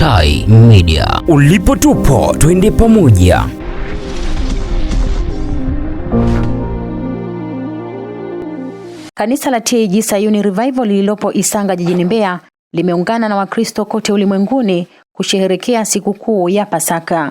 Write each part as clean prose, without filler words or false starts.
Tai Media. Ulipo tupo, twende pamoja. Kanisa la TAG Sayuni Revival lililopo Isanga jijini Mbeya limeungana na Wakristo kote ulimwenguni kusherehekea sikukuu ya Pasaka.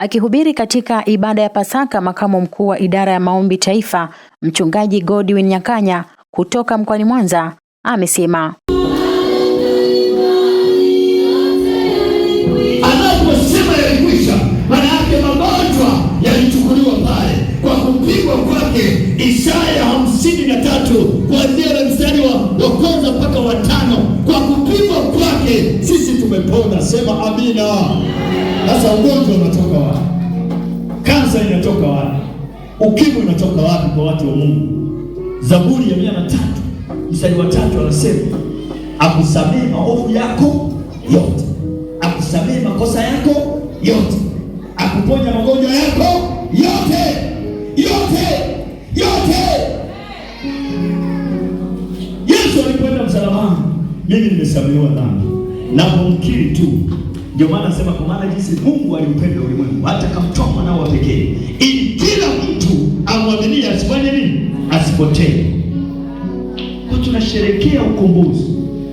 Akihubiri katika ibada ya Pasaka, makamu mkuu wa idara ya maombi taifa, mchungaji Godwin Nyakanya kutoka mkoani Mwanza amesema, anaposema yalikwisha, maana yake magonjwa yalichukuliwa pale kwa kupigwa kwake. Isaya 53 kuanzia mstari wa kwanza mpaka wa 5, kwa kupigwa kwake sisi tumepona. Sema amina. Sasa ugonjwa unatoka wapi? Kansa inatoka wapi? Ukimwi unatoka wapi kwa watu wa Mungu? Zaburi ya 103 mstari wa 3 anasema, akusamehe maovu yako yote, akusamehe makosa yako yote, akuponya magonjwa yako yote. Yesu alipoenda msalabani, mimi nimesamehewa dhambi na kumkiri tu. Ndio maana nasema, kwa maana jinsi Mungu aliupenda ulimwengu hata akamtoa mwanao wa pekee, ili kila mtu amwaminie asifanye nini? Asipotee. Kwa tunasherehekea ukombozi.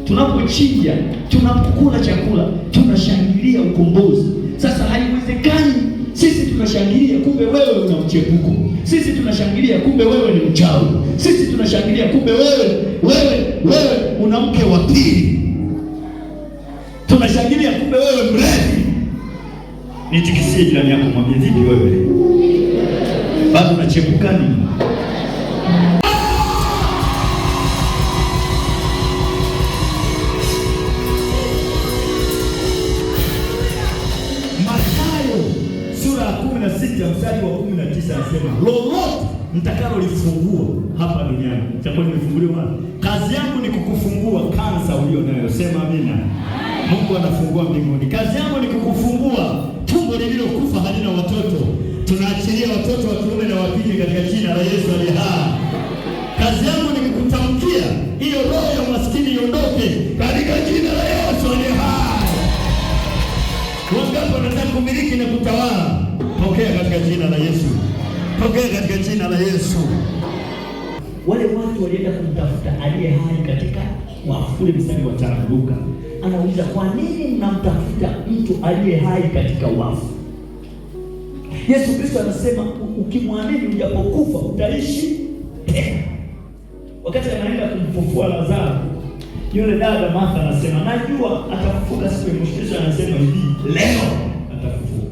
Tunapochinja, tunapokula chakula, tunashangilia ukombozi. Sasa haiwezekani sisi tunashangilia kumbe wewe una mchepuko. Sisi tunashangilia kumbe wewe ni mchawi. Sisi tunashangilia kumbe wewe una mke wa pili. Tunashangilia kumbe wewe mrefu. Nitikisie jirani yako, mwambie, vipi wewe? Bado unachepuka nini? Mathayo sura ya 16 mstari wa 19 anasema, lolote mtakalolifungua hapa duniani litakuwa limefunguliwa wapi? Kazi yangu ni kukufungua kansa ulio nayo. Sema amina. Mungu anafungua mbinguni. Kazi yangu ni kukufungua tumbo lililokufa halina watoto. Tunaachilia watoto wa kiume na wa kike katika jina la Yesu aliye hai. Kazi yangu ni kukutamkia hiyo roho ya maskini iondoke katika jina la Yesu aliye hai. Wangapi wanataka kumiliki na kutawala? Pokea katika jina la Yesu. Pokea katika jina la Yesu. Wale watu walienda kumtafuta aliye hai katika wafu. Ule mstari wa 5 Luka anauliza, kwa nini mnamtafuta mtu aliye hai katika wafu? Yesu Kristo anasema, ukimwamini ujapokufa utaishi tena. Wakati anaenda kumfufua Lazaro, yule dada Martha anasema, najua atafufuka siku ya mwisho. Yesu anasema hivi, leo atafufuka.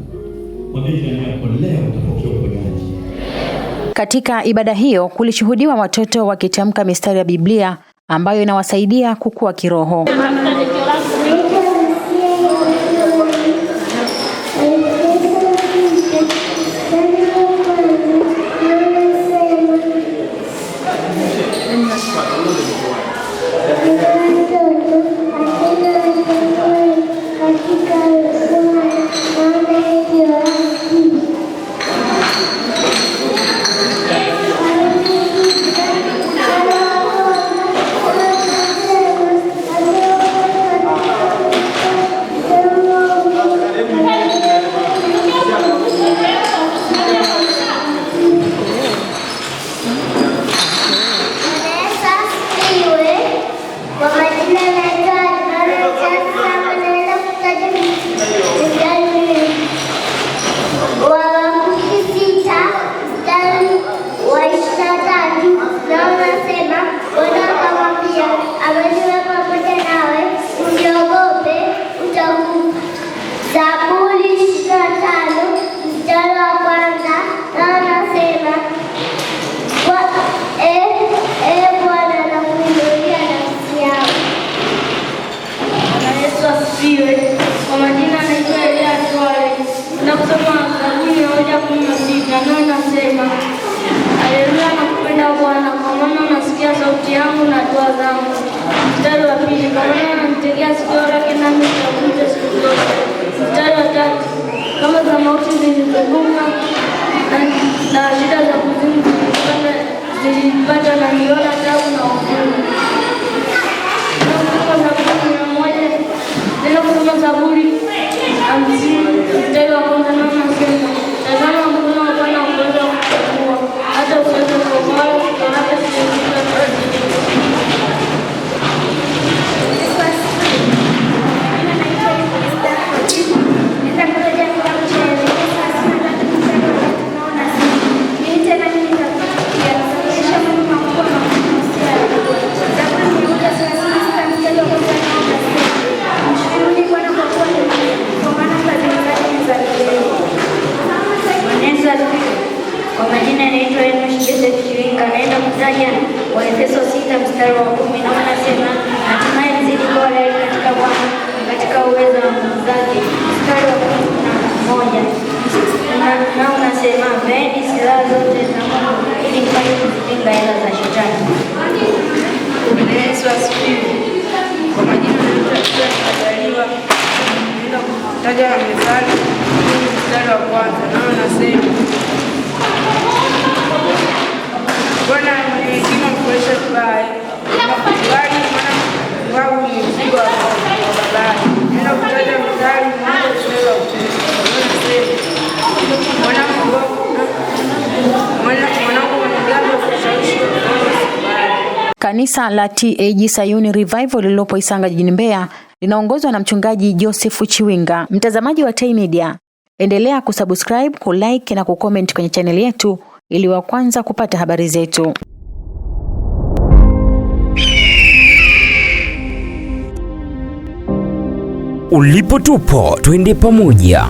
Mwambie ndani yako, leo utapokea uponyaji. Katika ibada hiyo kulishuhudiwa watoto wakitamka mistari ya Biblia ambayo inawasaidia kukua kiroho. yangu na hatua zangu. Mstari wa pili, kwa maana ananitegea sikio lake nami nitavunja siku zote. Mstari wa tatu, kama za mauti zilizovuma na shida za kuzimu zilipata na niona taabu na huzuni. Neno kusoma Zaburi 50 mstari wa kwanza na nasema, tazama mkono wa Bwana uweza kufungua, hata uweza kuokoa hata sijafika kazi. Kwa majina yanaitwa Joseph Chiwinga, naenda kutaja Waefeso 6 mstari wa 10 na unasema, hatimaye mzidi kuwa hodari katika Bwana katika uwezo wa nguvu zake. Mstari wa 11 na unasema, vaeni silaha zote za Mungu ili mpate kuzipinga hila za Shetani. Yesu asifiwe. Kwa majina yanaitwa Kazaliwa, naenda kutaja Methali mstari wa kwanza na unasema, Bwana mwenye hekima mfurahisha vibaya, bali mwana wangu ni mzigo wa babake. Nenda kutaja Mithali 1 mstari wa 10. Mwanangu mwanadamu kushawishi Kanisa la TAG Sayuni Revival lililopo Isanga jijini Mbeya linaongozwa na mchungaji Joseph Chiwinga. Mtazamaji wa Tai Media, endelea kusubscribe, kulike na kucomment kwenye channel yetu ili wa kwanza kupata habari zetu. Ulipo tupo, twende pamoja.